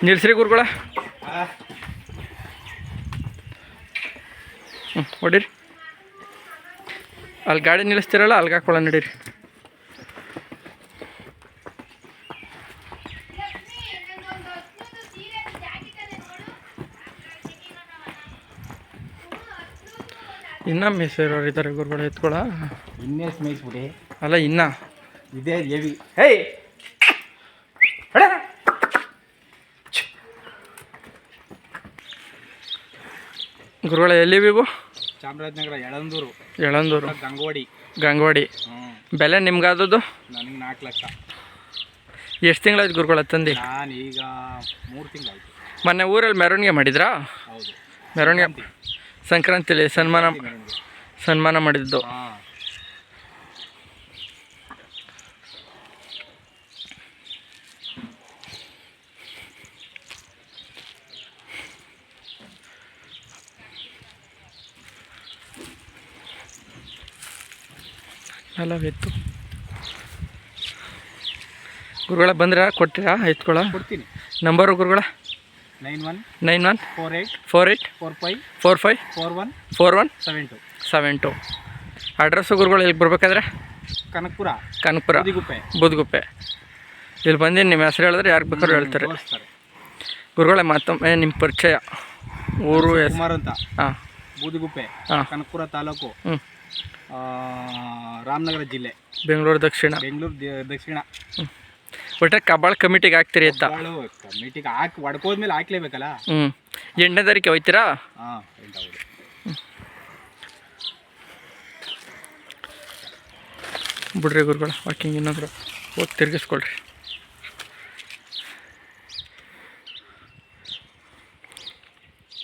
ನಿಲ್ಸ್ರಿ ಗುರುಗಳ. ಹೊಡೀರಿ. ಅಲ್ಲಿ ಗಾಡಿ ನಿಲ್ಲಿಸ್ತಿರಲ್ಲ ಅಲ್ಲಿಗೆ ಹಾಕೊಳ್ಳ ನಡೀರಿ. ಇನ್ನ ಮೇಯ್ಸಿರೋರು ಇದ್ದಾರೆ ಗುರುಗಳು ಎತ್ಕೊಳ. ಇನ್ನೇ ಮೇಯಿಸ್ಬಿಡಿ. ಅಲ್ಲ ಇನ್ನ ಇದೇ ಹೆವಿ. ಹೇಯ್ ಗುರುಗಳ ಎಲ್ಲಿವೆ ಇವು? ಚಾಮರಾಜನಗರ ಯಳಂದೂರು. ಯಳಂದೂರು ಗಂಗವಾಡಿ. ಬೆಲೆ ನಿಮ್ಗಾದದ್ದು? ನನಗೆ 4 ಲಕ್ಷ. ಎಷ್ಟು ತಿಂಗಳಾಯ್ತು ಗುರುಗಳ ತಂದು? ನಾನು ಈಗ 3 ತಿಂಗಳಾಯ್ತು. ಮೊನ್ನೆ ಊರಲ್ಲಿ ಮೆರವಣಿಗೆ ಮಾಡಿದ್ರಾ? ಹೌದು, ಮೆರವಣಿಗೆ ಸಂಕ್ರಾಂತಿಲಿ ಸನ್ಮಾನ ಮಾಡಿದ್ದು. ಎಲ್ಲವಿತ್ತು ಗುರುಗಳ. ಬಂದ್ರೆ ಕೊಡ್ತೀರಾ ಎತ್ಕೊಳ? ಕೊಡ್ತೀನಿ. ನಂಬರು ಗುರುಗಳ? 91 48 45 41 72. ಅಡ್ರೆಸ್ಸು ಗುರುಗಳು ಇಲ್ಲಿ ಬರ್ಬೇಕಾದ್ರೆ? ಕನಕಪುರ ಬೂದಗುಪ್ಪೆ. ಇಲ್ಲಿ ಬಂದು ನಿಮ್ಮ ಹೆಸರು ಹೇಳಿದ್ರೆ ಯಾರಿಗೆ ಬೇಕಾದ್ರೂ ಹೇಳ್ತಾರೆ ಗುರುಗಳೇ. ಮತ್ತೊಮ್ಮೆ ನಿಮ್ಮ ಪರಿಚಯ, ಊರು ಕುಮಾರ್ ಅಂತ. ಹಾಂ, ಬೂದಗುಪ್ಪೆ, ಕನಕಪುರ ತಾಲೂಕು, ರಾಮನಗರ ಜಿಲ್ಲೆ, ಬೆಂಗಳೂರು ದಕ್ಷಿಣ. ಒಟ್ಟೆ ಕಬ್ಬಾಳ ಕಮಿಟಿಗೆ ಹಾಕ್ತೀರಿ ಅಂತ? ಕಮಿಟಿಗೆ ಹಾಕಿ ಹೊಡ್ಕೋದ್ಮೇಲೆ ಹಾಕ್ಲೇಬೇಕಲ್ಲ. 8ನೇ ತಾರೀಕು ಹೋಯ್ತೀರಾ? ಹಾಂ, ಬಿಡ್ರಿ ಗುರುಗಳು. ವಾಕಿಂಗ್ ಇನ್ನೊಂದು ಹೋಗಿ ತಿರುಗಿಸ್ಕೊಳ್ರಿ.